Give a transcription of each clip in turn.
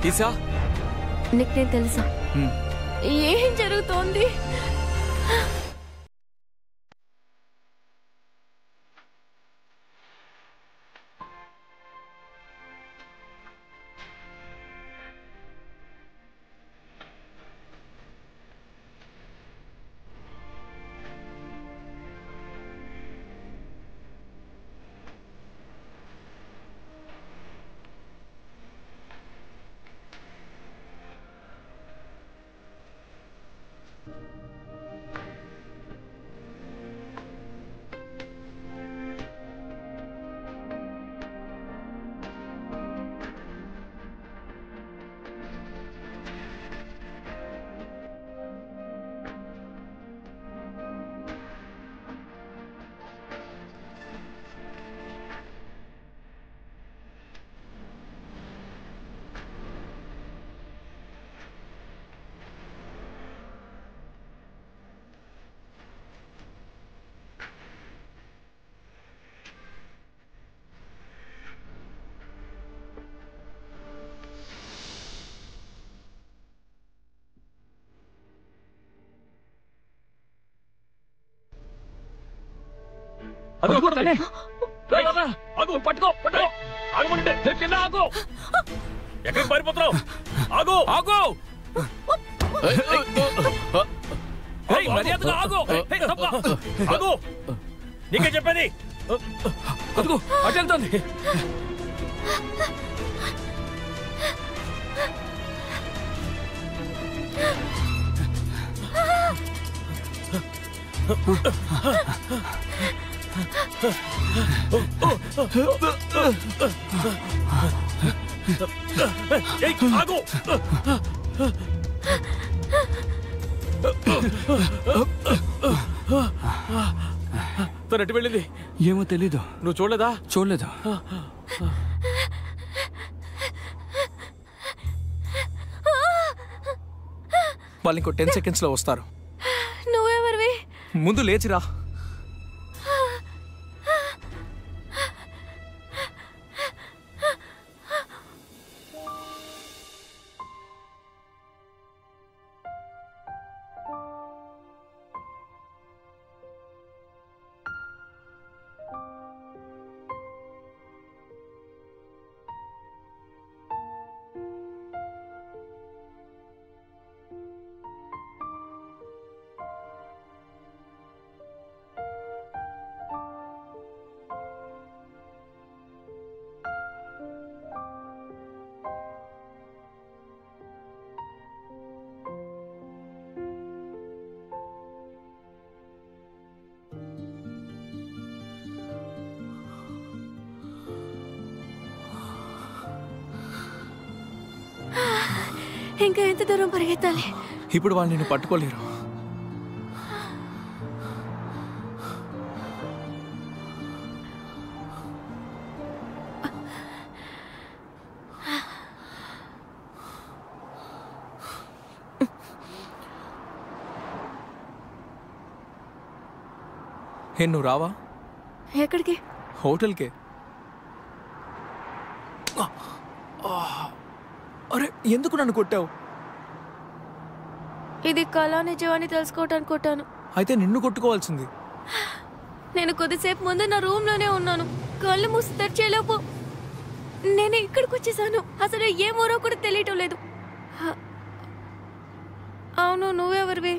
ఈసా, నీకు నేను తెలుసా ఏం జరుగుతోంది? పట్టుకో ఎక్కడికి పారిపోతున్నావు? ఆగు ఆగు, మర్యాదగా ఆగు. ఆగు, నీకే చెప్పేది. అదిగో అటు వెళ్తుంది. ఆగు. తనట్టు వెళ్ళింది. ఏమో తెలీదు. నువ్వు చూడలేదా? చూడలేదు. వాళ్ళు ఇంకో 10 seconds లో వస్తారు. నువ్వెవరివి? ముందు లేచిరా. ఇంకా ఎంత దూరం పరిగెత్తాలి? ఇప్పుడు వాళ్ళు నిన్ను పట్టుకోలేరు. నువ్వు రావా? ఎక్కడికి? హోటల్కే. అరే, ఎందుకు నన్ను కొట్టావు? ఇది కళ నిజమని తెలుసుకోవటానికి కొట్టాను. అయితే నిన్ను కొట్టుకోవాల్సింది. నేను కొద్దిసేపు ముందు నా రూమ్ లోనే ఉన్నాను. కళ్ళు మూసి తెరిచేలోపు నేను ఇక్కడికి వచ్చేసాను. అసలు ఏ మూరో కూడా తెలియటం లేదు. అవును, నువ్వెవరివి?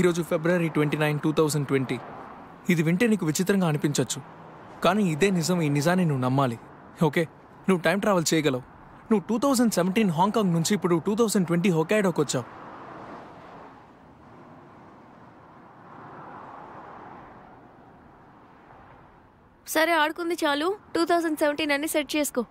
ఈరోజు February 29, 2020. ఇది వింటే నీకు విచిత్రంగా అనిపించవచ్చు, కానీ ఇదే నిజం. ఈ నిజాన్ని నువ్వు నమ్మాలి. ఓకే, నువ్వు టైం ట్రావెల్ చేయగలవు. నువ్వు 2017 హాంకాంగ్ నుంచి ఇప్పుడు 2020 హోకాయిడోకి వచ్చావు. సరే, ఆడుకుంది చాలు. 2017 అన్ని సెట్ చేసుకో.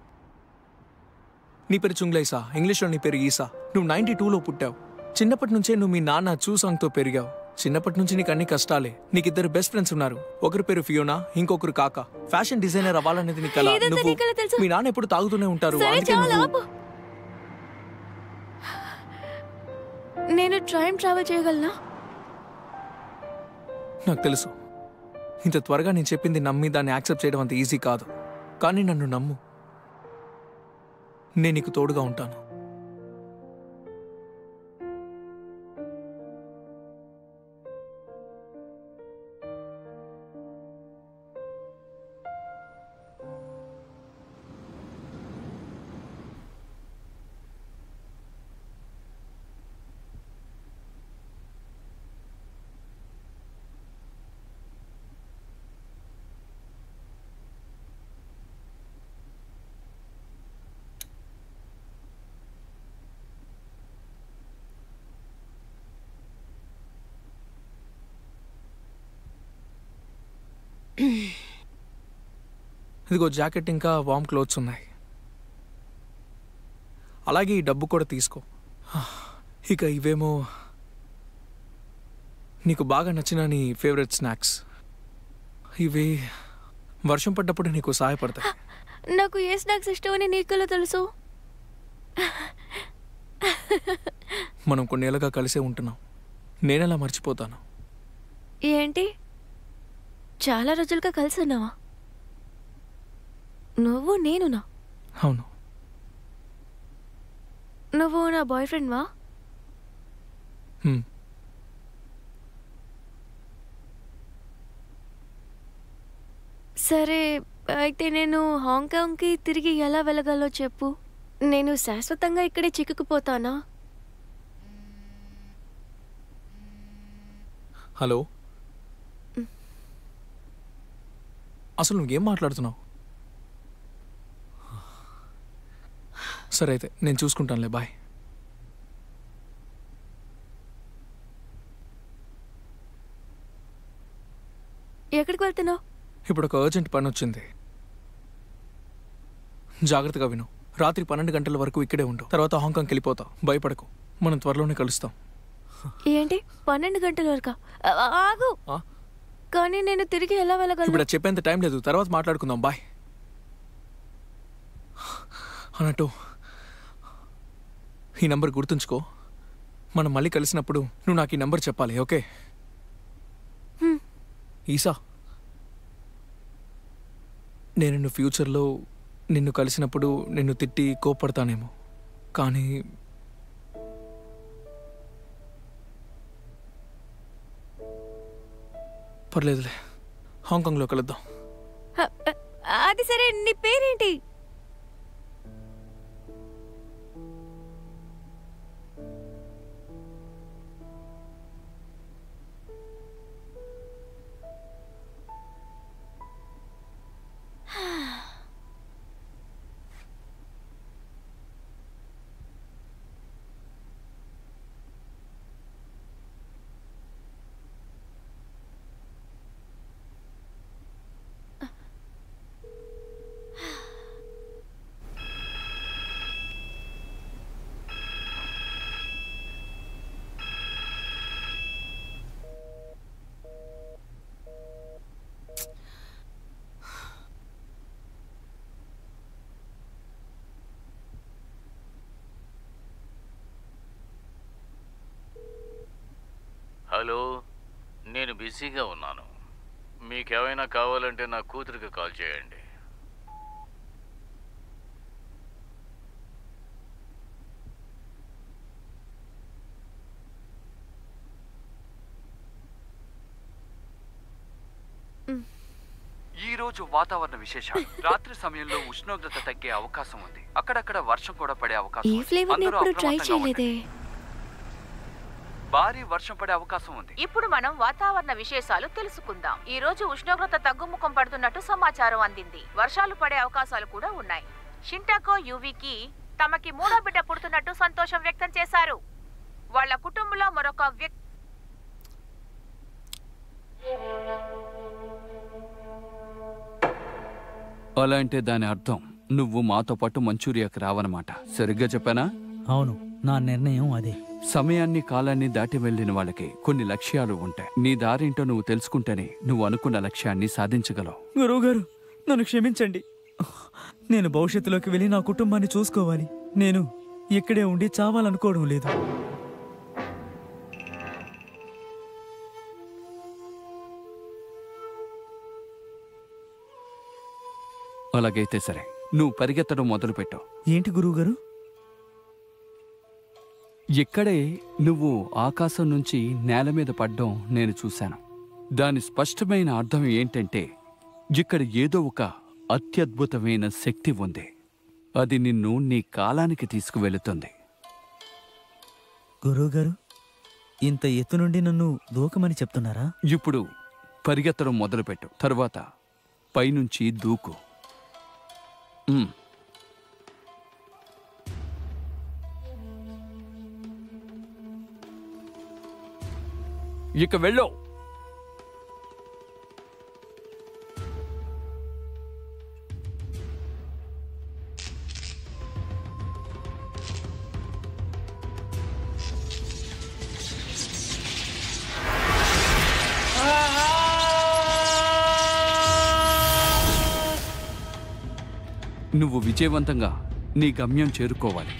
నీ పేరు చుంగ్లైసా, ఇంగ్లీష్లో నీ పేరు ఈసా. నువ్వు 92లో పుట్టావు. చిన్నప్పటి నుంచే నువ్వు మీ నాన్న చూసాంగ్తో పెరిగావు. చిన్నప్పటి నుంచి నీకు అన్ని కష్టాలే. నీకిద్దరు బెస్ట్ ఫ్రెండ్స్ ఉన్నారు. ఒకరి పేరు ఫియోనా, ఇంకొకరు కాకా. ఫ్యాషన్ డిజైనర్ అవ్వాలనేది నీ కల. నువ్వు మీ నాన్న ఎప్పుడు తాగుతూనే ఉంటారు. నేను టైం ట్రావెల్ చేయగలనా? నాకు తెలుసు. ఇంత త్వరగా నేను చెప్పింది నమ్మి దాన్ని యాక్సెప్ట్ చేయడం అంత ఈజీ కాదు. కానీ నన్ను నమ్ము, నేను నీకు తోడుగా ఉంటాను. ఇదిగో జాకెట్ ఇంకా వామ్ క్లోత్స్ ఉన్నాయి. అలాగే ఈ డబ్బు కూడా తీసుకో. ఇక ఇవేమో నీకు బాగా నచ్చిన నీ ఫేవరెట్ స్నాక్స్. ఇవి వర్షం పడ్డప్పుడు నీకు సహాయపడతాయి. నాకు ఏ స్నాక్స్ ఇష్టమని నీకెలా తెలుసు? మనం కొన్నేళ్ళుగా కలిసే ఉంటున్నాం. నేనెలా మర్చిపోతాను? ఏంటి, చాలా రోజులుగా కలిసి ఉన్నావా? నువ్వు నేనునా? అవును. నువ్వు నా బాయ్ ఫ్రెండ్వా? సరే, అయితే నేను హాంకాంగ్కి తిరిగి ఎలా వెళ్ళగలో చెప్పు. నేను శాశ్వతంగా ఇక్కడే చిక్కుకుపోతానా? హలో, అసలు నువ్వేం మాట్లాడుతున్నావు? సరే అయితే నేను చూసుకుంటానులే, బాయ్. ఎక్కడికి వెళ్తున్నావు? ఇప్పుడు ఒక అర్జెంట్ పని వచ్చింది. జాగ్రత్తగా విను. రాత్రి 12 గంటల వరకు ఇక్కడే ఉండు. తర్వాత హాంకాంగ్కి వెళ్ళిపోతావు. భయపడకు, మనం త్వరలోనే కలుస్తాం. ఏంటి 12 గంటల వరకా? ఆగు. కానీ నేను తిరిగి ఎలా వెళ్ళగలను? ఇప్పుడు చెప్పేంత టైం లేదు, తర్వాత మాట్లాడుకుందాం. బాయ్. అన్నట్టు ఈ నంబర్ గుర్తుంచుకో. మనం మళ్ళీ కలిసినప్పుడు నువ్వు నాకు ఈ నంబర్ చెప్పాలి, ఓకే? ఈసా, నేను ఫ్యూచర్లో నిన్ను కలిసినప్పుడు నిన్ను తిట్టి కోప్పడతానేమో, కానీ పర్లేదులే. హాంకాంగ్లో కలుద్దాం. అది సరే, నీ పేరేంటి? హలో, నేను బిజీగా ఉన్నాను. మీకేమైనా కావాలంటే నా కూతురికి కాల్ చేయండి. ఈ రోజు వాతావరణ విశేషాలు. రాత్రి సమయంలో ఉష్ణోగ్రత తగ్గే అవకాశం ఉంది. అక్కడక్కడ వర్షం కూడా పడే అవకాశం ఈ ఉంది. ఫ్లేవర్ అందరూ ఎప్పుడు ట్రై అప్రమత్తంగా ఉండండి. చేయలేదే. భారీ వర్షం పడే అవకాశం ఉంది. ఇప్పుడు మనం వాతావరణ విశేషాలు తెలుసుకుందాం. ఈ రోజు ఉష్ణోగ్రత తగ్గుముఖం పడుతున్నట్టు సమాచారం అందింది. వర్షాలు పడే అవకాశాలు కూడా ఉన్నాయి. షింటాకో యూవికి తమకి మూడో బిడ్డ పుడుతున్నట్టు సంతోషం వ్యక్తం చేశారు. వాళ్ళ కుటుంబంలో మరొక వ్యక్తి అలా అంటే దాని అర్థం నువ్వు మాతో పాటు మంచూరియాకి రావన్నమాట. సరిగ్గా చెప్పానా? అవును, నా నిర్ణయం అదే. సమయాన్ని కాలాన్ని దాటి వెళ్ళిన వాళ్ళకి కొన్ని లక్ష్యాలు ఉంటాయి. నీ దారేంటో నువ్వు తెలుసుకుంటేనే నువ్వు అనుకున్న లక్ష్యాన్ని సాధించగలవు. గురువుగారు, నన్ను క్షమించండి. నేను భవిష్యత్తులోకి వెళ్ళి నా కుటుంబాన్ని చూసుకోవాలి. నేను ఇక్కడే ఉండి చావాలనుకోవడం లేదు. అలాగైతే సరే, నువ్వు పరిగెత్తడం మొదలుపెట్టు. ఏంటి గురువుగారు? ఇక్కడే నువ్వు ఆకాశం నుంచి నేల మీద పడ్డం నేను చూశాను. దాని స్పష్టమైన అర్థం ఏంటంటే, ఇక్కడ ఏదో ఒక అత్యద్భుతమైన శక్తి ఉంది. అది నిన్ను నీ కాలానికి తీసుకువెళుతుంది. గురువుగారు, ఇంత ఎత్తు నుండి నన్ను దూకమని చెప్తున్నారా? ఇప్పుడు పరిగెత్తడం మొదలుపెట్టు. తరువాత పైనుంచి దూకు. ఇక వెళ్ళు. నువ్వు విజయవంతంగా నీ గమ్యం చేరుకోవాలి.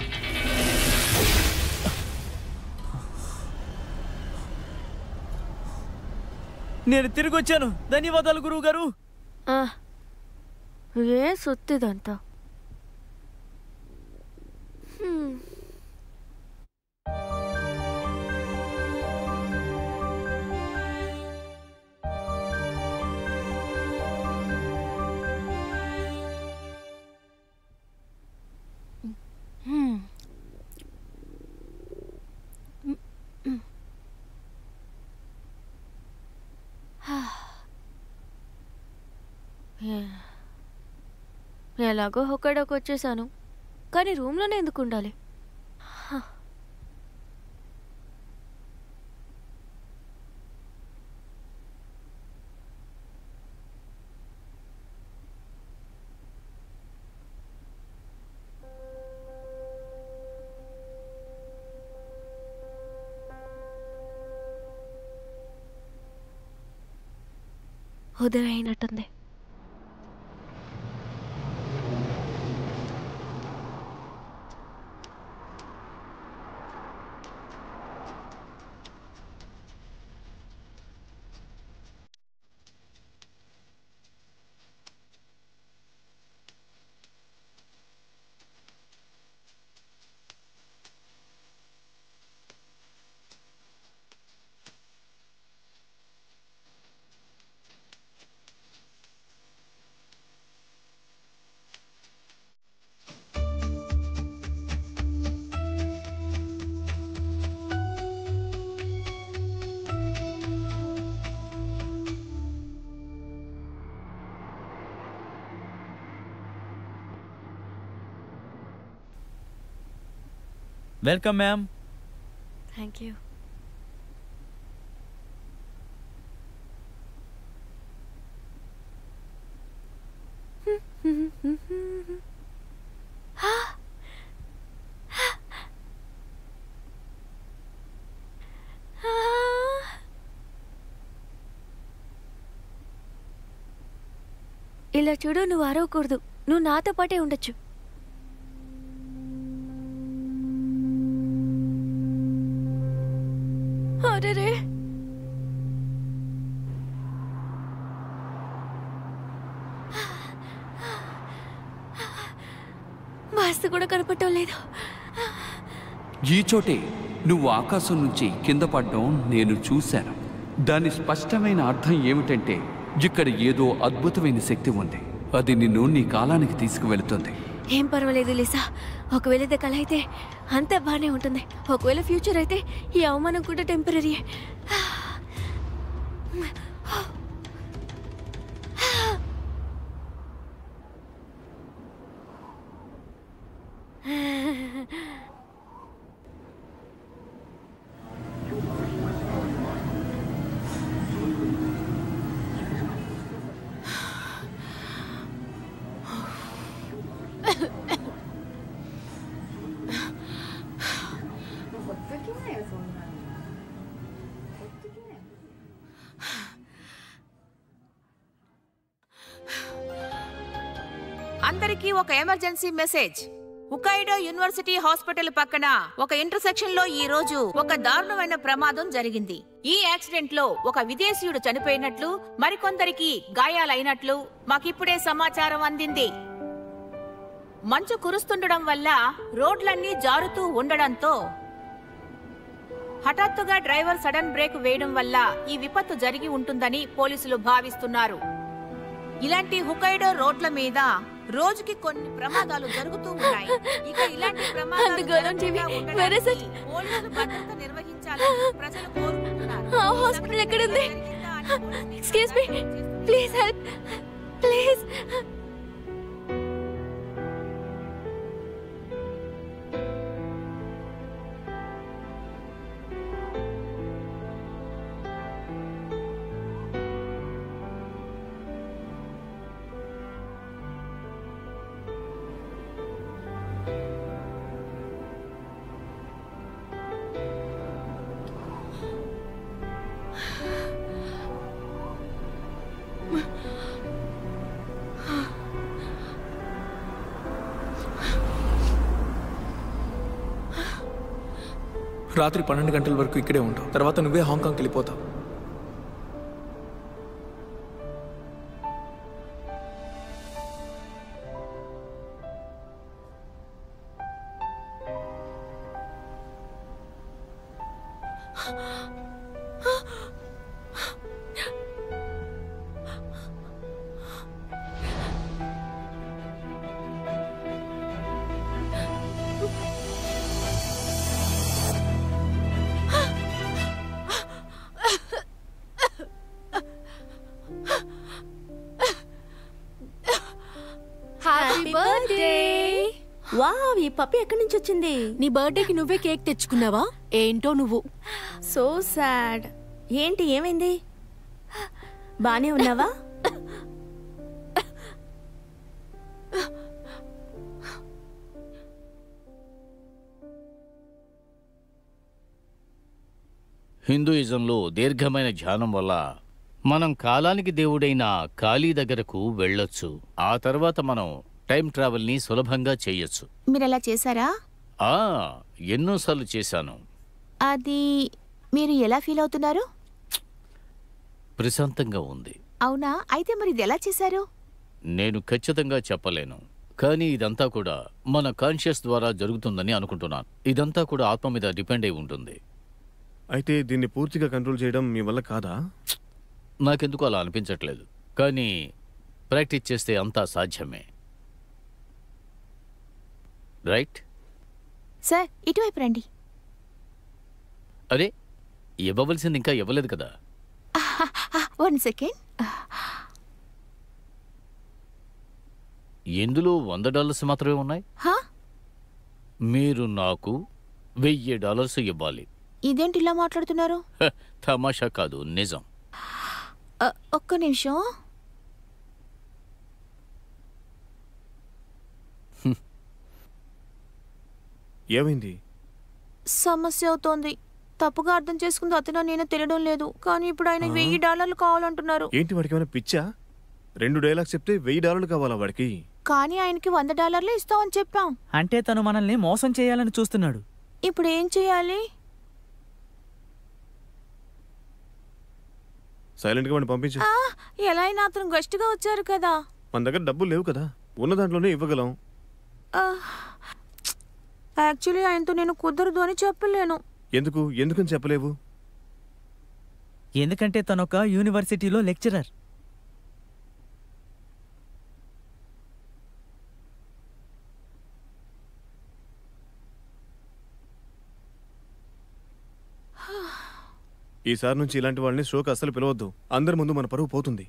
నేను తిరిగి వచ్చాను. ధన్యవాదాలు గురువుగారు. ఏ సొత్తిదంతా. ఎలాగో హొక్కడోకి వచ్చేసాను, కానీ రూమ్లోనే ఎందుకు ఉండాలి? ఉదయం అయినట్టుంది. Welcome ma'am. Thank you. ఇలా చూడు, నువ్వు అరవకూడదు. నువ్వు నాతో పాటే ఉండొచ్చు. అరే, మాస్త కూడా కనపడటం లేదు. ఈ చోటే నువ్వు ఆకాశం నుంచి కింద పడ్డం నేను చూశాను. దాని స్పష్టమైన అర్థం ఏమిటంటే, ఇక్కడ ఏదో అద్భుతమైన శక్తి ఉంది. అది నిన్ను నీ కాలానికి తీసుకువెళుతుంది. ఏం పర్వాలేదు లిసా. ఒకవేళ ఇది కళ అయితే అంతా బాగానే ఉంటుంది. ఒకవేళ ఫ్యూచర్ అయితే ఈ అవమానం కూడా టెంపరీ. అందరికీ ఒక ఎమర్జెన్సీ మెసేజ్. హుకైడో యూనివర్సిటీ హాస్పిటల్ పక్కన ఒక ఇంటర్సెక్షన్ లో ఈ రోజు ఒక దారుణమైన ప్రమాదం జరిగింది. ఈ యాక్సిడెంట్ లో ఒక విదేశీయుడు చనిపోయినట్లు, మరికొందరికి గాయాలైనట్లు మాకిప్పుడే సమాచారం అందింది. మంచు కురుస్తుండడం వల్ల రోడ్లన్నీ జారుతూ ఉండడంతో హఠాత్తుగా డ్రైవర్ సడన్ బ్రేక్ వేయడం వల్ల ఈ విపత్తు జరిగి ఉంటుందని పోలీసులు భావిస్తున్నారు. ఇలాంటి హుకైడో రోడ్ల మీద రోజుకి కొన్ని ప్రమాదాలు జరుగుతూ ఉన్నాయి. ఇక ఇలాంటి ప్రమాదాలు జరగకుండా ఉండడానికి పోలీసులు భద్రత నిర్వహించాలని ప్రజలు కోరుకుంటున్నారు. ఆ హాస్పిటల్ ఎక్కడుంది? Excuse me, please help, please. రాత్రి 12 గంటల వరకు ఇక్కడే ఉంటావు. తర్వాత నువ్వే హాంకాంగ్కి వెళ్ళిపోతావు. Happy birthday. వావ్, ఈ పప్పి ఎక్కడి నుంచి వచ్చింది? నీ బర్త్డేకి నువ్వే కేక్ తెచ్చుకున్నావా? ఏంటో నువ్వు. So sad. ఏంటి, ఏమైంది? బానే ఉన్నావా? హిందూయిజంలో దీర్ఘమైన ధ్యానం వల్ల మనం కాలానికి దేవుడైన కాళీ దగ్గరకు వెళ్ళొచ్చు. ఆ తర్వాత మనం టైం ట్రావెల్ని సులభంగా చేయొచ్చు. మీరలా చేశారా? ఎన్నోసార్లు చేశాను. అది మీరు ఎలా ఫీల్ అవుతున్నారు? ప్రశాంతంగా ఉంది. అవునా? అయితే మరి ఇది ఎలా చేశారు? నేను ఖచ్చితంగా చెప్పలేను, కానీ ఇదంతా కూడా మన కాన్షియస్ ద్వారా జరుగుతుందని అనుకుంటున్నాను. ఇదంతా కూడా ఆత్మ మీద డిపెండ్ అయి ఉంటుంది. అయితే దీన్ని పూర్తిగా కంట్రోల్ చేయడం మీ వల్ల కాదా? నాకెందుకు అలా అనిపించట్లేదు, కానీ ప్రాక్టీస్ చేస్తే అంతా సాధ్యమే. రైట్? సార్, ఇటువైపు రండి. అరే, ఇవ్వవలసింది ఇంకా ఇవ్వలేదు కదా. 1 సెకండ్. ఎందులో $100 మాత్రమే ఉన్నాయి. మీరు నాకు $1000 ఇవ్వాలి. ఇదేంటి ఇలా మాట్లాడుతున్నారు? తమాషా కాదు, నిజం. ఒక్క నిమిషం. ఏమైంది? సమస్య అవుతోంది. తప్పుగా అర్థం చేసుకుంది అతను నేను తెలియడం లేదు, కానీ ఇప్పుడు ఆయన $1000 కావాలంటున్నారు. ఏంటి, వాడికి ఏమైనా పిచ్చా? 2 డైలాగ్స్ చెప్తే $1000 కావాలా వాడికి? కానీ ఆయనకి $100 ఇస్తామని చెప్పాం. అంటే తను మనల్ని మోసం చేయాలని చూస్తున్నాడు. ఇప్పుడు ఏం చేయాలి? సైలెంట్ గా వాడిని పంపించు. ఎలా అయినా అతను గెస్ట్ గా వచ్చారు కదా. మన దగ్గర డబ్బులు లేవు కదా, ఉన్న దాంట్లోనే ఇవ్వగలం. యాక్చువల్లీ ఆయనతో నేను కుదరదు అని చెప్పలేను. ఎందుకని చెప్పలేవు? ఎందుకంటే తనొక యూనివర్సిటీలో లెక్చరర్. ఈసారి నుంచి ఇలాంటి వాళ్ళని షోకి అస్సలు పిలవద్దు. అందరి ముందు మన పరువు పోతుంది.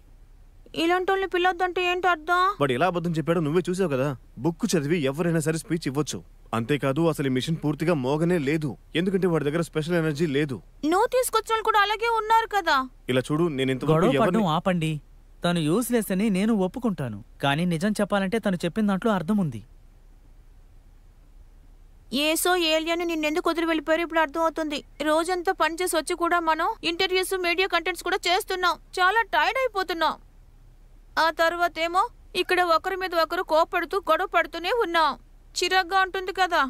ఇలాంటి వాళ్ళని పిలవద్దంటే ఏంటి అర్థం? వాడు ఎలా అబద్ధం చెప్పాడో నువ్వే చూసావు కదా. బుక్ చదివి ఎవరైనా సరే స్పీచ్ ఇవ్వచ్చు. అంతేకాదు అసలు ఈ మిషన్ పూర్తిగా మోగనే లేదు, ఎందుకంటే వాడి దగ్గర స్పెషల్ ఎనర్జీ లేదు. నువ్వు తీసుకొచ్చిన వాళ్ళు కూడా అలాగే ఉన్నారు కదా. ఇలా చూడు, నేను గొడవ ఇంతవరకు పడడం ఆపండి. తను యూస్లెస్ అని నేను ఒప్పుకుంటాను, కానీ నిజం చెప్పాలంటే తను చెప్పిన దాంట్లో అర్థం ఉంది. ఏసో ఏలియన్ నిన్నెందుకు వదిలి వెళ్ళిపోయారు ఇప్పుడు అర్థం అవుతుంది. రోజంతా పనిచేసి వచ్చి కూడా మనం ఇంటర్వ్యూస్, మీడియా కంటెంట్స్ కూడా చేస్తున్నాం. చాలా టైర్డ్ అయిపోతున్నాం. ఆ తర్వాత ఏమో ఇక్కడ ఒకరి మీద ఒకరు కోపడుతూ గొడవ పడుతూనే ఉన్నాం. చిరాగ్గా ఉంటుంది కదా.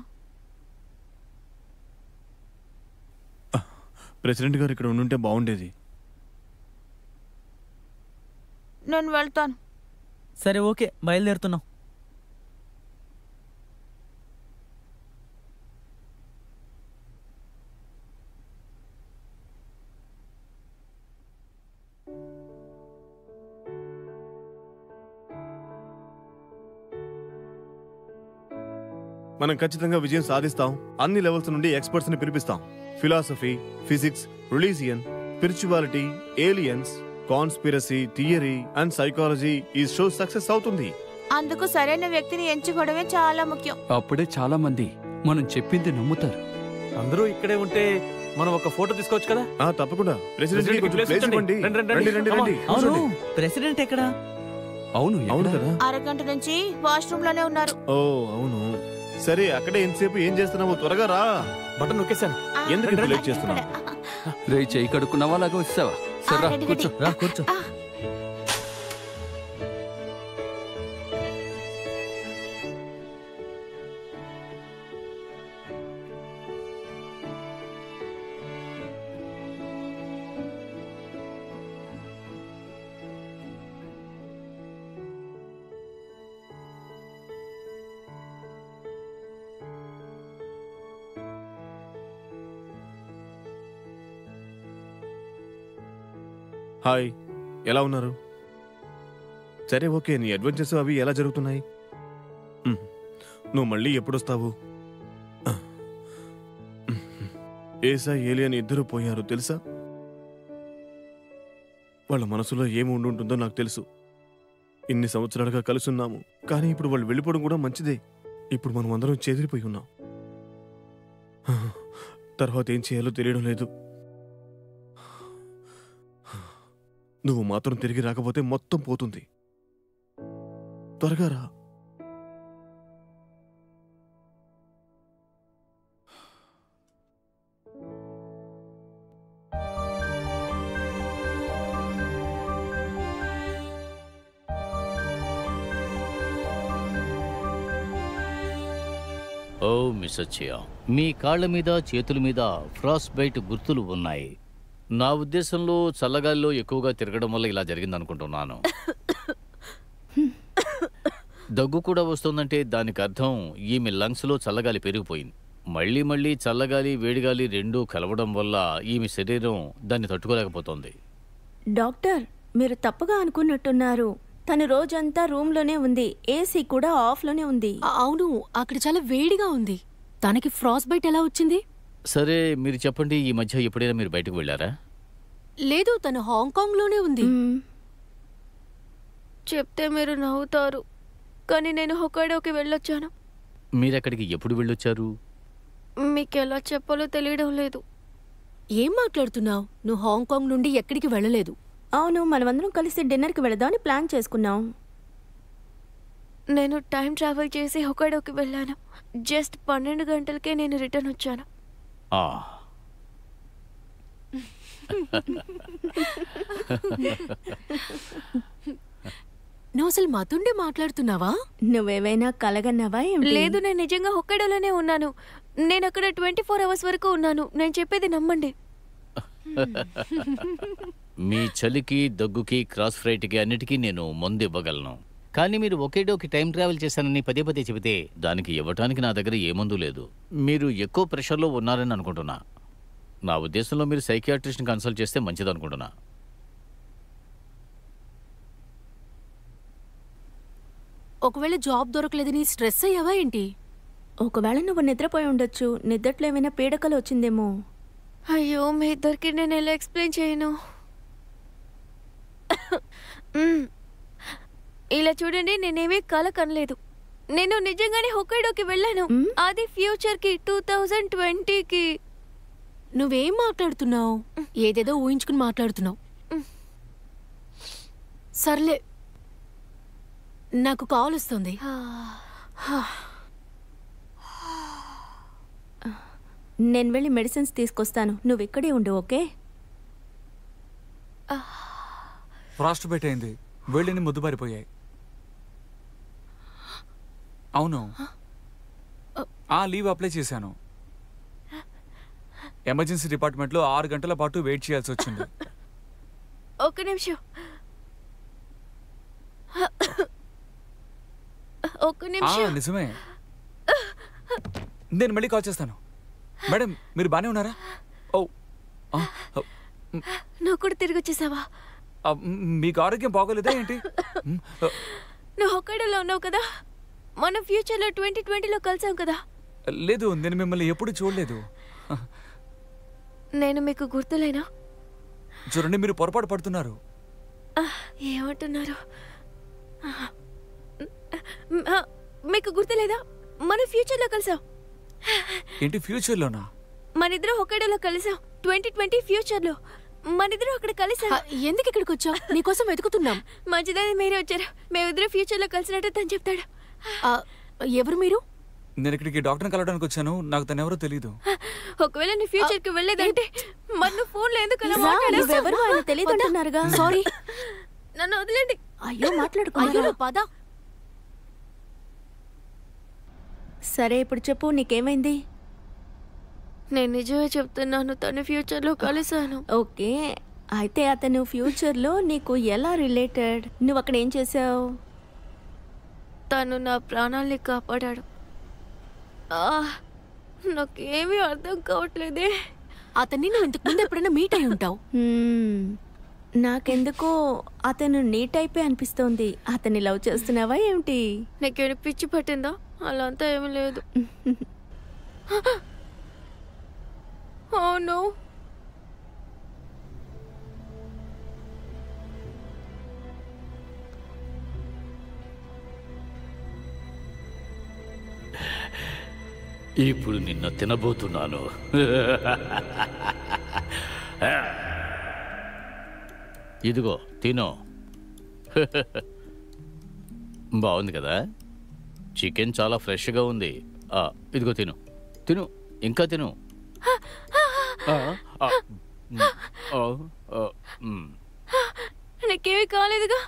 ప్రెసిడెంట్ గారు ఇక్కడ ఉండుంటే బాగుండేది. నేను వెళ్తాను. సరే ఓకే, బయలుదేరుతున్నాం. మనం ఖచ్చితంగా విజయం సాధిస్తాం. అన్ని లెవెల్స్ నుండి ఎక్స్పర్ట్స్ ని పిలిపిస్తాం. Philosophy, physics, religion, spirituality, aliens, conspiracy, theory and psychology ఈ షో సక్సెస్ అవుతుంది. అందుకు సరైన వ్యక్తిని ఎంచుకోవడమే చాలా ముఖ్యం. అప్పుడే చాలా మంది మనం చెప్పింది నమ్ముతారు. అందరూ ఇక్కడే ఉంటే మనం ఒక ఫోటో తీసుకోవచ్చు కదా. తప్పకుండా. ప్రెసిడెంట్ కి కొంచెం ప్లేస్ ఇవ్వండి. రండి రండి రండి. అవును, ప్రెసిడెంట్ ఎక్కడా? అవును అవును ఎక్కడ? కదా. అరగంట నుంచి వాష్రూమ్ లోనే ఉన్నారు. ఓ అవును. సరే అక్కడే ఎంతసేపు ఏం చేస్తున్నావు? త్వరగా రా. బటన్ నొక్కేశాను. ఎందుకు ఇంత లేట్ చేస్తున్నావు? రే చేయి కడుక్కున్నావా లాగా వచ్చావా? సరే రెడీ, కూర్చో. రా కూర్చో. హాయ్, ఎలా ఉన్నారు? సరే ఓకే. నీ అడ్వెంచర్స్ అవి ఎలా జరుగుతున్నాయి? నువ్వు మళ్ళీ ఎప్పుడొస్తావు? ఏసా, ఏలియన్ ఇద్దరు పోయారు తెలుసా? వాళ్ళ మనసులో ఏమి ఉండుంటుందో నాకు తెలుసు. ఇన్ని సంవత్సరాలుగా కలుసున్నాము, కానీ ఇప్పుడు వాళ్ళు వెళ్ళిపోవడం కూడా మంచిదే. ఇప్పుడు మనం అందరం చెదిరిపోయి ఉన్నాం. తర్వాత ఏం చేయాలో తెలియడం లేదు. నువ్వు మాత్రం తిరిగి రాకపోతే మొత్తం పోతుంది. త్వరగా రా. ఓ మిస్ అచ్చయ్య, మీ కాళ్ళ మీద చేతుల మీద ఫ్రాస్ట్ బైట్ గుర్తులు ఉన్నాయి. నా ఉద్దేశంలో చల్లగాలిలో ఎక్కువగా తిరగడం వల్ల ఇలా జరిగిందనుకుంటున్నాను. దగ్గు కూడా వస్తుందంటే దానికి అర్థం ఈమె లంగ్స్లో చల్లగాలి పెరిగిపోయింది. మళ్ళీ మళ్ళీ చల్లగాలి వేడిగాలి రెండూ కలవడం వల్ల ఈమె శరీరం దాన్ని తట్టుకోలేకపోతుంది. డాక్టర్, మీరు తప్పుగా అనుకున్నట్టున్నారు. తను రోజంతా రూమ్లోనే ఉంది. ఏసీ కూడా ఆఫ్లోనే ఉంది. అవును, అక్కడ చాలా వేడిగా ఉంది. తనకి ఫ్రాస్ట్ బైట్ ఎలా వచ్చింది? సరే మీరు చెప్పండి, ఈ మధ్య ఎప్పుడైనా మీరు బయటకు వెళ్ళారా? లేదు, తను హాంకాంగ్ లోనే ఉంది. చెప్తే మీరు నవ్వుతారు, కానీ నేను హొకైడోకి వెళ్ళొచ్చాను. మీరెక్కడికి ఎప్పుడు వెళ్ళొచ్చారు? మీకు ఎలా చెప్పాలో తెలియడం లేదు. ఏం మాట్లాడుతున్నావు? నువ్వు హాంకాంగ్ నుండి ఎక్కడికి వెళ్ళలేదు. అవును, మనమందరం కలిసి డిన్నర్కి వెళదామని ప్లాన్ చేసుకున్నాం. నేను టైం ట్రావెల్ చేసి హొకైడోకి వెళ్ళాను. జస్ట్ 12 గంటలకే నేను రిటర్న్ వచ్చాను. నువ్వు అసలు మాతోండే మాట్లాడుతున్నావా? నువ్వేవైనా కలగన్నావా? లేదు, నేను నిజంగా హొకైడోలోనే ఉన్నాను. నేను అక్కడ 24 అవర్స్ వరకు ఉన్నాను. నేను చెప్పేది నమ్మండి. మీ చలికి దగ్గుకి క్రాస్ ఫ్రైట్కి అన్నిటికీ నేను మందు ఇవ్వగలను. కానీ మీరు ఒకేడోకి టైం ట్రావెల్ చేశానని పదే పదే చెబితే దానికి ఇవ్వటానికి నా దగ్గర ఏ మందు లేదు. మీరు ఎక్కువ ప్రెషర్లో ఉన్నారని అనుకుంటున్నా. నా ఉద్దేశంలో మీరు సైకియాట్రిస్ట్ని కన్సల్ట్ చేస్తే మంచిదనుకుంటున్నా. ఒకవేళ జాబ్ దొరకలేదని స్ట్రెస్ అయ్యావా ఏంటి? ఒకవేళ నువ్వు నిద్రపోయి ఉండొచ్చు. నిద్రట్లో ఏమైనా పీడకలు వచ్చిందేమో. అయ్యో, మీ ఇద్దరికి నేను ఎలా ఎక్స్ప్లెయిన్ చేయను. ఇలా చూడండి, నేనేమీ కల కనలేదు. నేను నిజంగానే హొకైడోకి వెళ్ళాను. అది ఫ్యూచర్కి 2020కి. నువ్వేం మాట్లాడుతున్నావు? ఏదేదో ఊహించుకుని మాట్లాడుతున్నావు. సర్లే, నాకు కాల్ వస్తుంది. నేను వెళ్ళి మెడిసిన్స్ తీసుకొస్తాను. నువ్వు ఇక్కడే ఉండు, ఓకే? ఫ్రాస్ట్ బైట్ అయింది. వేళ్ళని ముద్దుబారిపోయాయి. అవును, లీవ్ అప్లై చేశాను. ఎమర్జెన్సీ డిపార్ట్మెంట్లో 6 గంటల పాటు వెయిట్ చేయాల్సి వచ్చింది. ఒక్క నిమిషం. ఒక్క నిమిషం. నిజమే. నేను మళ్ళీ కాల్ చేస్తాను. మేడం మీరు బానే ఉన్నారా? నువ్వు కూడా తిరిగి వచ్చేసావా? మీకు ఆరోగ్యం బాగోలేదా ఏంటి? నువ్వు హొక్కైడోలో ఉన్నావు కదా, మన ఫ్యూచర్లో 2020లో కలిసాం కదా. లేదు, నేను మిమ్మల్ని ఎప్పుడు చూడలేదు. నేను మీకు గుర్తులేనా? చూడండి, మీరు పొరపాటు పడుతున్నారు. ఏమంటున్నారు? మీకు గుర్తులేదా? మన ఫ్యూచర్లో కలిసాం. ఏంటి ఫ్యూచర్లోనా? మనిద్దరం హొక్కైడోలో కలిసాం. 2020 ఫ్యూచర్లో మనిద్దరం అక్కడ కలిసాం. ఎందుకు ఇక్కడికి వచ్చావు? నీకోసం వెతుకుతున్నాం. మంచిదని మీరే వచ్చారు. మేమిద్దరం ఫ్యూచర్లో కలిసినట్టు తను చెప్తాడు. ఎవరు మీరు? నేను ఇక్కడికి డాక్టర్ని కలవడానికి వచ్చాను. నాకు తను ఎవరో తెలీదు. ఒకవేళ నీ ఫ్యూచర్ కి వెళ్ళేదంటే మన ఫోన్ లో ఎందుకు అలా మాట్లాడేస్తావు? తెలియదు అంటున్నారుగా. సారీ, నన్ను వదిలేండి. అయ్యో మాట్లాడుకున్నా. పద. సరే ఇప్పుడు చెప్పు, నీకేమైంది? నేను నిజమే చెప్తున్నాను, తన ఫ్యూచర్ లో కలిసాను. ఓకే, అయితే అతను ఫ్యూచర్ లో నీకు ఎలా రిలేటెడ్? నువ్వు అక్కడ ఏం చేసావు? తను నా ప్రాణాల్ని కాపాడాడు. నాకేమీ అర్థం కావట్లేదే. అతన్ని నువ్వు ఇంతకు ముందు ఎప్పుడైనా మీట్ అయి ఉంటావు. నాకెందుకో అతను నీ టైపే అనిపిస్తోంది. అతన్ని లవ్ చేస్తున్నావా ఏమిటి? నాకేమైనా పిచ్చి పట్టిందా? అలా అంతా ఏమీ లేదు. అవును, ఇప్పుడు నిన్ను తినబోతున్నాను. ఇదిగో తిను. బాగుంది కదా? చికెన్ చాలా ఫ్రెష్గా ఉంది. ఇదిగో తిను, తిను, ఇంకా తిను. నాకేమీ కాలేదుగా.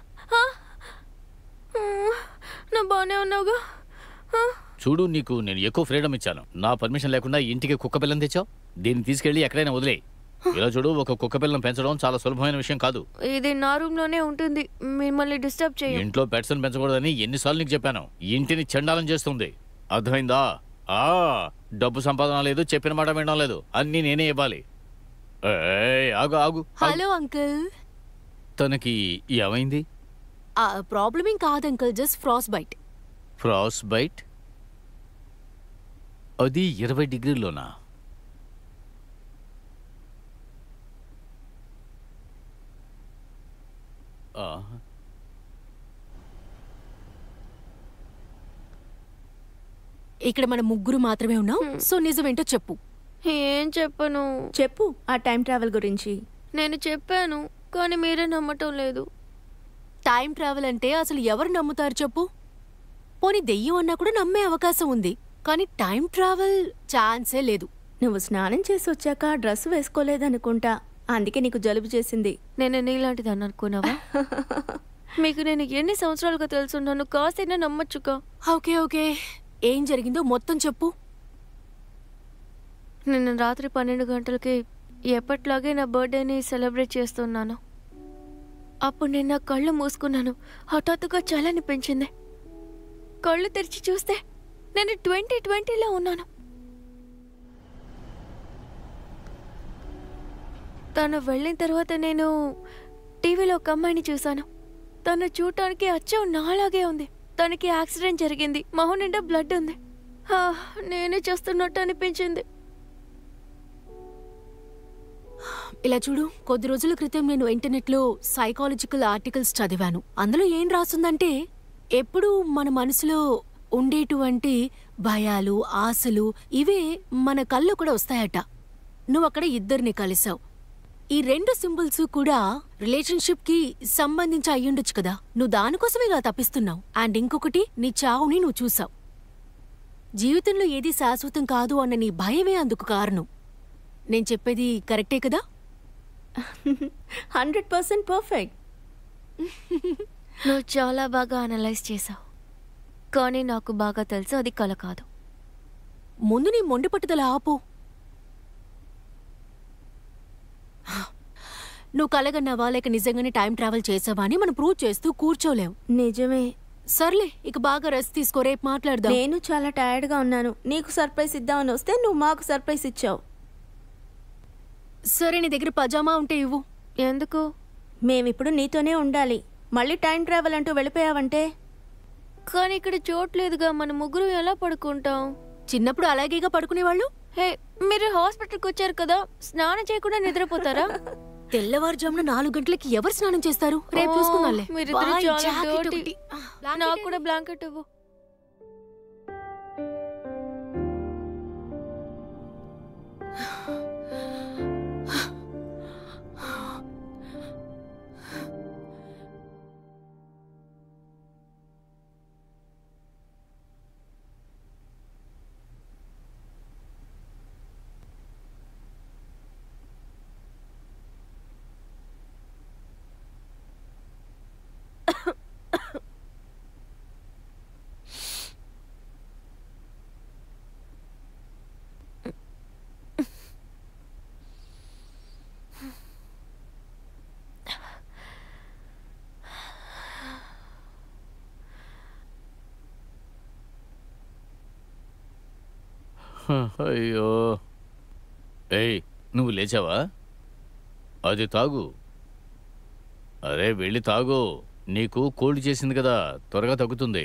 నా బాగానే ఉన్నావుగా. చూడు, నీకు నేను ఎక్కువ ఫ్రీడమ్ ఇచ్చాను. నా పర్మిషన్ లేకుండా ఇంటికి కుక్క పిల్లని తెచ్చావు. దీన్ని తీసుకెళ్లి ఎక్కడైనా వదిలే. ఇలా చూడు, ఒక కుక్క పిల్లని పెంచడం చాలా సులభమైన విషయం కాదు. ఇది నా రూమ్ లోనే ఉంటుంది, మిమ్మల్ని డిస్టర్బ్ చేయ. ఇంట్లో పెట్స్ పెంచకూడదని ఎన్నిసార్లు నీకు చెప్పాను? ఇంటిని చండాలం చేస్తుంది, అర్థమైందా? డబ్బు సంపాదన లేదు, చెప్పిన మాట వినడం లేదు, అన్నీ నేనే ఇవ్వాలి. ఆగు ఆగు. Hello uncle. తనకి ఏమైంది? ప్రాబ్లం ఏం కాదు uncle, just frostbite. Frostbite? అది 20 డిగ్రీలోనా? ఇక్కడ మన ముగ్గురు మాత్రమే ఉన్నాం. సో నిజమేంటో చెప్పు. ఏం చెప్పను? చెప్పు ఆ టైం ట్రావెల్ గురించి. నేను చెప్పాను, కానీ మీరే నమ్మటం లేదు. టైం ట్రావెల్ అంటే అసలు ఎవరు నమ్ముతారు చెప్పు? పోనీ దెయ్యం అన్నా కూడా నమ్మే అవకాశం ఉంది, కానీ టైం ట్రావెల్ ఛాన్సే లేదు. నువ్వు స్నానం చేసి వచ్చాక డ్రెస్ వేసుకోలేదనుకుంటా, అందుకే నీకు జలుబు చేసింది. నేను నీలాంటిదాన్ని అనుకున్నావా? మీకు నేను ఎన్ని సంవత్సరాలుగా తెలుసున్నాను, కాస్తైనా నమ్మచ్చుగా. ఓకే ఓకే, ఏం జరిగిందో మొత్తం చెప్పు. నిన్న రాత్రి 12 గంటలకి ఎప్పట్లాగే నా బర్త్డేని సెలబ్రేట్ చేస్తున్నాను. అప్పుడు నేను నా కళ్ళు మూసుకున్నాను. హఠాత్తుగా చాలా అనిపించింది. కళ్ళు తెరిచి చూస్తే నేను 2020లో ఉన్నాను. తను వెళ్ళిన తర్వాత నేను టీవీలో ఒక అమ్మాయిని చూశాను. తను చూడటానికి అచ్చం నాలాగే ఉంది. తనకి యాక్సిడెంట్ జరిగింది, మొహం నిండా బ్లడ్ ఉంది. నేనే చేస్తున్నట్టు అనిపించింది. ఇలా చూడు, కొద్ది రోజుల క్రితం నేను ఇంటర్నెట్లో సైకాలజికల్ ఆర్టికల్స్ చదివాను. అందులో ఏం రాస్తుందంటే, ఎప్పుడు మన మనసులో ఉండేటువంటి భయాలు, ఆశలు ఇవే మన కళ్ళు కూడా వస్తాయట. నువ్వు అక్కడ ఇద్దరిని కలిసావు. ఈ 2 సింబల్స్ కూడా రిలేషన్షిప్ కి సంబంధించి అయ్యుండొచ్చు కదా. నువ్వు దానికోసమేగా తప్పిస్తున్నావు. అండ్ ఇంకొకటి, నీ చావుని నువ్వు చూసావు. జీవితంలో ఏది శాశ్వతం కాదు అన్న నీ భయమే అందుకు కారణం. నేను చెప్పేది కరెక్టే కదా? 100% పర్ఫెక్ట్. నువ్వు చాలా బాగా అనలైజ్ చేసావు, కానీ నాకు బాగా తెలుసు అది కల కాదు. ముందు నీ మొండి పట్టుదల ఆపు. నువ్వు కలగన్నావా లేక నిజంగానే టైం ట్రావెల్ చేసావా అని మనం ప్రూవ్ చేస్తూ కూర్చోలేం. నిజమే. సర్లే, ఇక బాగా రెస్ట్ తీసుకో, రేపు మాట్లాడదాం. నేను చాలా టైర్డ్గా ఉన్నాను. నీకు సర్ప్రైజ్ ఇద్దామని వస్తే నువ్వు మాకు సర్ప్రైజ్ ఇచ్చావు. సరే, నీ దగ్గర పజామా ఉంటే ఇవ్వు. ఎందుకు? మేమిప్పుడు నీతోనే ఉండాలి. మళ్ళీ టైం ట్రావెల్ అంటూ వెళ్ళిపోయావంటే? కానీ ఇక్కడ చోట్లేదుగా, మన ముగ్గురు ఎలా పడుకుంటాం? చిన్నప్పుడు అలాగేగా పడుకునేవాళ్ళు. హే, మీరు హాస్పిటల్కి వచ్చారు కదా, స్నానం చేయకుండా నిద్రపోతారా? తెల్లవారుజామున 4 గంటలకి ఎవరు స్నానం చేస్తారు? రేపు చూసుకుందాంలే. మీరిద్దరూ బాయ్, చాలా జాకెట్ dirty. ఒకటి. నాకు కూడా బ్లాంకెట్ ఇవ్వు. అయ్యో, ఏయ్ నువ్వు లేచావా? అది తాగు. అరే వెళ్ళి తాగు, నీకు కోల్డ్ చేసింది కదా, త్వరగా తగ్గుతుంది.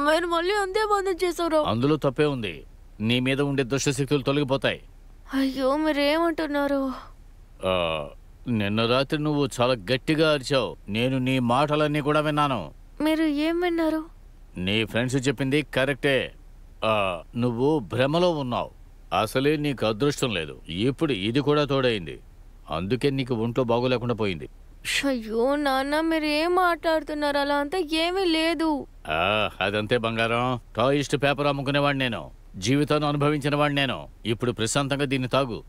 మీరు మళ్ళీ అంతే బంధం చేశారు. అందులో తప్పే ఉంది. నీ మీద ఉండే దుష్టశక్తులు తొలగిపోతాయి. అయ్యో, మీరేమంటున్నారు? ఆ, నిన్న రాత్రి నువ్వు చాలా గట్టిగా అరిచావు. నేను నీ మాటలన్నీ కూడా విన్నాను. మీరు ఏం విన్నారు? నీ ఫ్రెండ్స్ చెప్పింది కరెక్టే. నువ్వు భ్రమలో ఉన్నావు. అసలే నీకు అదృష్టం లేదు. ఇప్పుడు ఇది కూడా తోడైంది. అందుకే నీకు ఒంట్లో బాగోలేకుండా పోయింది. అయ్యో నాన్న, మీరు ఏం మాట్లాడుతున్నారు? అలా అంతా ఏమీ లేదు. అదంతే బంగారం. టాయిస్ట్ పేపర్ అమ్ముకునేవాడిని నేను. జీవితాన్ని అనుభవించిన వాడిని నేను. ఇప్పుడు ప్రశాంతంగా దీన్ని తాగు.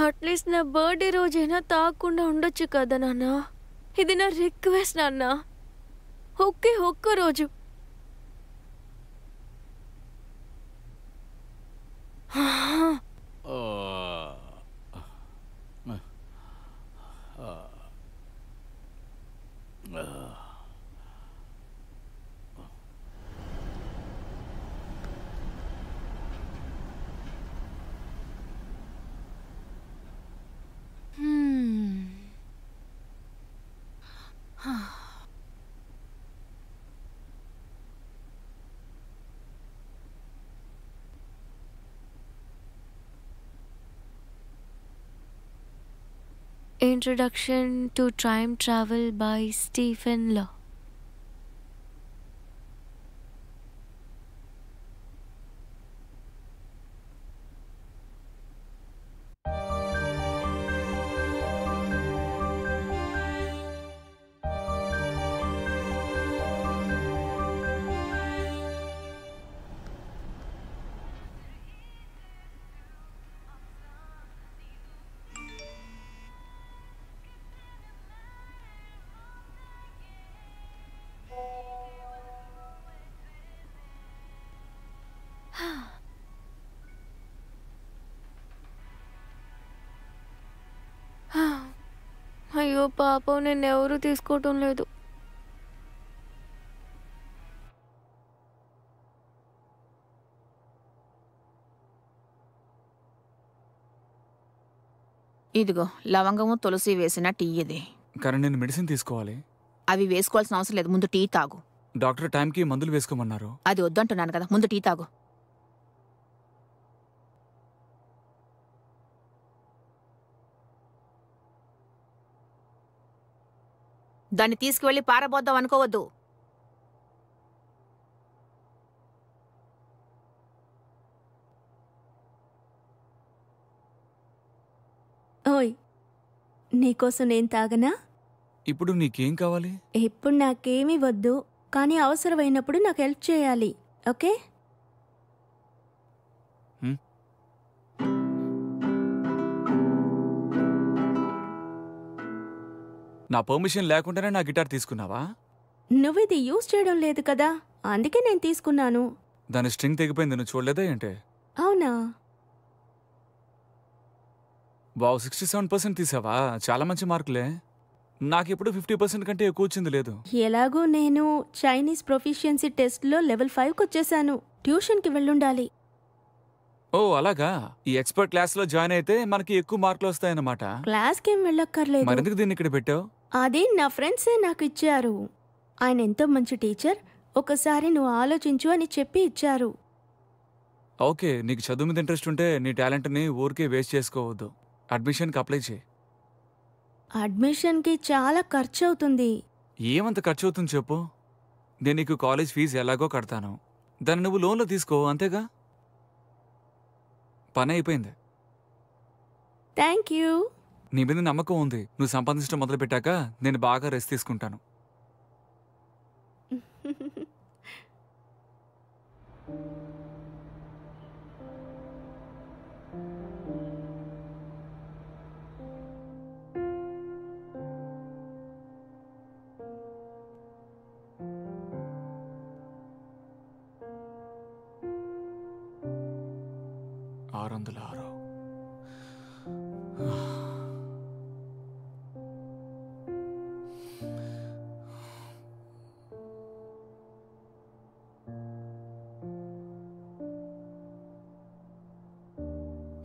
అట్లీస్ట్ నా బర్త్డే రోజైనా తాగకుండా ఉండొచ్చు కదా నాన్న. ఇది నా రిక్వెస్ట్ నాన్న. ఒక్క రోజు. Introduction to Time Travel by Stephen Law. అయ్యో పాపం, నేను ఎవరు తీసుకోవటం లేదు. ఇదిగో లవంగము తులసి వేసిన టీ ఇది. కానీ నేను మెడిసిన్ తీసుకోవాలి. అవి వేసుకోవాల్సిన అవసరం లేదు, ముందు టీ తాగు. డాక్టర్ టైంకి మందులు వేసుకోమన్నారు. అది వద్దంటున్నాను కదా, ముందు టీ తాగు. దాన్ని తీసుకువెళ్ళి పారబోద్దాం అనుకోవద్దు. ఓయ్, నీకోసం నేను తాగనా? ఇప్పుడు నీకేం కావాలి? ఇప్పుడు నాకేమీ వద్దు, కానీ అవసరమైనప్పుడు నాకు హెల్ప్ చేయాలి, ఓకే? నా పర్మిషన్ లేకుండానే నా గిటార్ తీసుకున్నావా? నువ్విది యూజ్ చేయడం లేదు కదా, అందుకే నేను తీసుకున్నాను. దాని స్ట్రింగ్ తెగిపోయింది, నువ్వు చూడలేదా ఏంటే? అవునా? బావు 67% తీసావా? చాలా మంచి మార్కులే. నాకెప్పుడు 50% కంటే ఎక్కువ వచ్చింది లేదు. ఎలాగూ నేను చైనీస్ ప్రొఫిషియన్సీ టెస్ట్లో లెవెల్ 5కి వచ్చేసాను. ట్యూషన్కి వెళ్ళుండాలి. ఓ అలాగా. ఈ ఎక్స్పర్ట్ క్లాస్లో జాయిన్ అయితే మనకి ఎక్కువ మార్కులు వస్తాయన్నమాట. క్లాస్కేం వెళ్ళక్కర్లేదు. మరెందుకు దీన్ని ఇక్కడ పెట్టావు? అది నా ఫ్రెండ్సే నాకు ఇచ్చారు. ఆయన ఎంతో మంచి టీచర్, ఒకసారి నువ్వు ఆలోచించు అని చెప్పి ఇచ్చారు. ఓకే, నీకు చదువు మీద ఇంట్రెస్ట్ ఉంటే నీ టాలెంట్ని ఊరికే వేస్ట్ చేసుకోవద్దు. అడ్మిషన్కి అప్లై చేయి. అడ్మిషన్కి చాలా ఖర్చు అవుతుంది. ఏమంత ఖర్చు అవుతుంది చెప్పు? నేను నీకు కాలేజ్ ఫీజు ఎలాగో కడతాను, దాన్ని నువ్వు లోన్లో తీసుకో, అంతేగా? పని అయిపోయింది. Thank you. నీ మీద నమ్మకం ఉంది. నువ్వు సంపాదించడం మొదలుపెట్టాక నేను బాగా రెస్ట్ తీసుకుంటాను.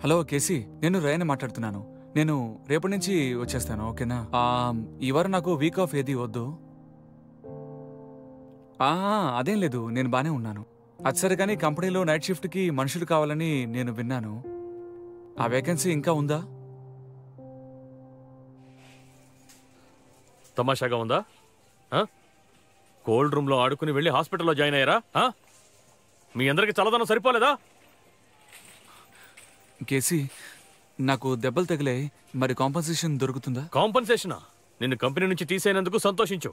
హలో కేసీ, నేను రయాని మాట్లాడుతున్నాను. నేను రేపటి నుంచి వచ్చేస్తాను, ఓకేనా? ఈ వారం నాకు వీక్ ఆఫ్ ఏది వద్దు. అదేం లేదు, నేను బానే ఉన్నాను. అది సరే కానీ కంపెనీలో నైట్ షిఫ్ట్కి మనుషులు కావాలని నేను విన్నాను. ఆ వేకెన్సీ ఇంకా ఉందా? తమాషాగా ఉందా? కోల్డ్ రూమ్లో ఆడుకుని వెళ్ళి హాస్పిటల్లో జాయిన్ అయ్యారా? మీ అందరికి చల్లదనం సరిపోలేదా? కేసీ, నాకు దెబ్బలు తగిలాయి, మరి కాంపన్సేషన్ దొరుకుతుందా? కాంపన్సేషనా? నిన్ను కంపెనీ నుంచి తీసేనందుకు సంతోషించు.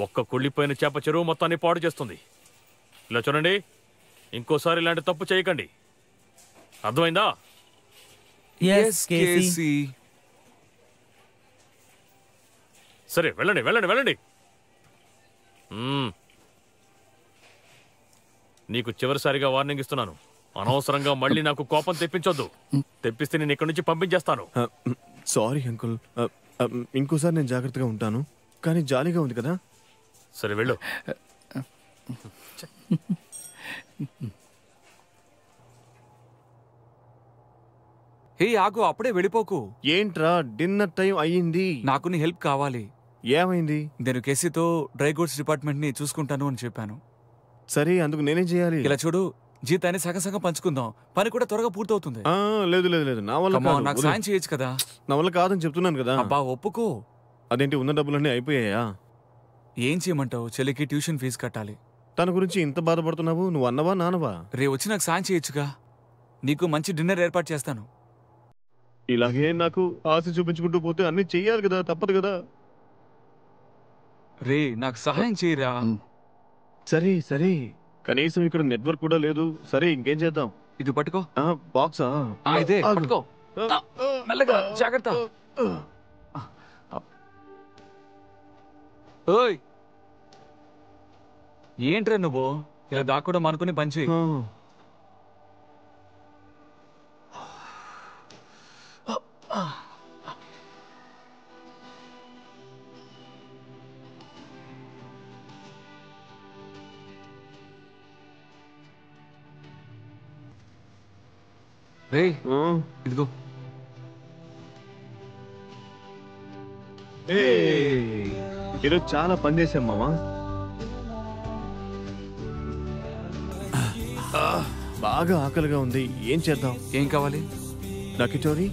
ఒక్క కుళ్ళిపోయిన చేప చెరువు మొత్తాన్ని పాడు చేస్తుంది. ఇలా చూడండి, ఇంకోసారి ఇలాంటి తప్పు చేయకండి, అర్థమైందా? సరే, వెళ్ళండి వెళ్ళండి వెళ్ళండి. నీకు చివరిసారిగా వార్నింగ్ ఇస్తున్నాను, అనవసరంగా మళ్ళీ నాకు కోపం తెప్పించొద్దు. తెప్పిస్తే నేను ఇక్కడి నుంచి పంపించేస్తాను. సారీ అంకుల్, ఇంకోసారి నేను జాగ్రత్తగా ఉంటాను. కానీ జాలీగా ఉంది కదా. సరే వెళ్ళు. హే ఆగు, అప్పుడే వెళ్ళిపోకు. ఏంట్రా, డిన్నర్ టైం అయ్యింది. నాకు నీ హెల్ప్ కావాలి. ఏమైంది? నేను కేసీతో డ్రై గూడ్స్ డిపార్ట్మెంట్ ని చూసుకుంటాను అని చెప్పాను. సరే, అందుకు నేనేం చేయాలి? ఇలా చూడు, జీతాన్ని సగం సగం పంచుకుందాం, పని కూడా త్వరగా పూర్తవుతుంది. లేదు లేదు లేదు, నా వల్ల కాదు. నాకు సాయం చేయొచ్చు కదా. నా వల్ల కాదని చెప్తున్నాను కదా. అబ్బా ఒప్పుకో. అదేంటి, ఉన్న డబ్బులన్నీ అయిపోయాయా? ఏం చేయమంటావు? చెల్లికి ట్యూషన్ ఫీజు కట్టాలి. తన గురించి ఇంత బాధపడుతున్నావు, నువ్వు అన్నవా నానవా? రే వచ్చి నాకు సాయం చేయొచ్చుగా, నీకు మంచి డిన్నర్ ఏర్పాటు చేస్తాను. ఇలాగే నాకు ఆశ చూపించుకుంటూ పోతే అన్ని చెయ్యాలి కదా, తప్పదు కదా. రే నాకు సహాయం చేయరా. సరే సరే, కనీసం ఇక్కడ నెట్వర్క్ కూడా లేదు. సరే, ఇంకేం చేద్దాం? ఇది పట్టుకో. బాక్సా? ఇదే పట్టుకో, మెల్లగా, జాగ్రత్త. ఓయ్, ఏంట్రా నువ్వు ఇలా దాక్కోవడం అనుకుని పంచి. రే ఇదిగో. ఈరోజు చాలా పని చేశాం మామా. బాగా ఆకలిగా ఉంది, ఏం చేద్దాం? ఏం కావాలి? నకిటోరీ.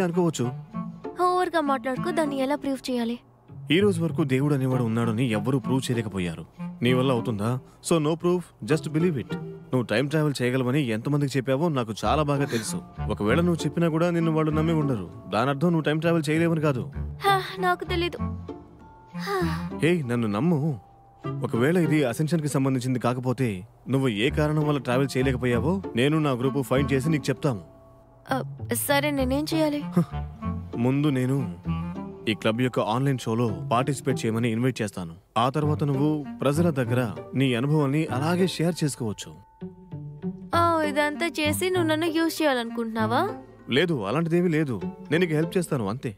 అనుకోవచ్చు. ఓవర్గా మాట్లాడుకో, దాన్ని ఎలా ప్రూవ్ చేయాలి? ఈ రోజు వరకు దేవుడు అనేవాడు ఉన్నాడని ఎవ్వరూ ప్రూవ్ చేయలేకపోయారు. నీ వల్ల అవుతుందా? So no proof, just believe it. నువ్వు టైం ట్రావెల్ చేయగలవని ఎంతమందికి చెప్పావో నాకు చాలా బాగా తెలుసు. ఒకవేళ నువ్వు చెప్పినా కూడా నిన్ను వాళ్ళు నమ్మి ఉండరు. దాని అర్థం నువ్వు టైం ట్రావెల్ చేయలేవని కాదు. నాకు తెలీదు. ఏయ్, నన్ను నమ్ము. ఒకవేళ ఇది అసెన్షన్ కి సంబంధించింది కాకపోతే నువ్వు ఏ కారణం వల్ల ట్రావెల్ చేయలేకపోయావో నేను నా గ్రూపు ఫైండ్ చేసి నీకు చెప్తాము. సరే, నేనేం చేయాలి? ముందు నేను ఈ క్లబ్ యొక్క ఆన్లైన్ షోలో పార్టిసిపేట్ చేయమని ఇన్వైట్ చేస్తాను. ఆ తర్వాత నువ్వు ప్రజల దగ్గర నీ అనుభవాన్ని అలాగే షేర్ చేసుకోవచ్చు. ఇదంతా చేసి నువ్వు నన్ను యూజ్ చేయాలనుకుంటున్నావా? లేదు, అలాంటిదేమీ లేదు. నేను నీకు హెల్ప్ చేస్తాను అంతే.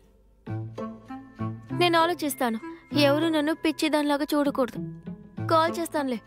నేను ఆలోచిస్తాను. ఎవరు నన్ను పిచ్చి దానిలాగా చూడకూడదు. కాల్ చేస్తానులే.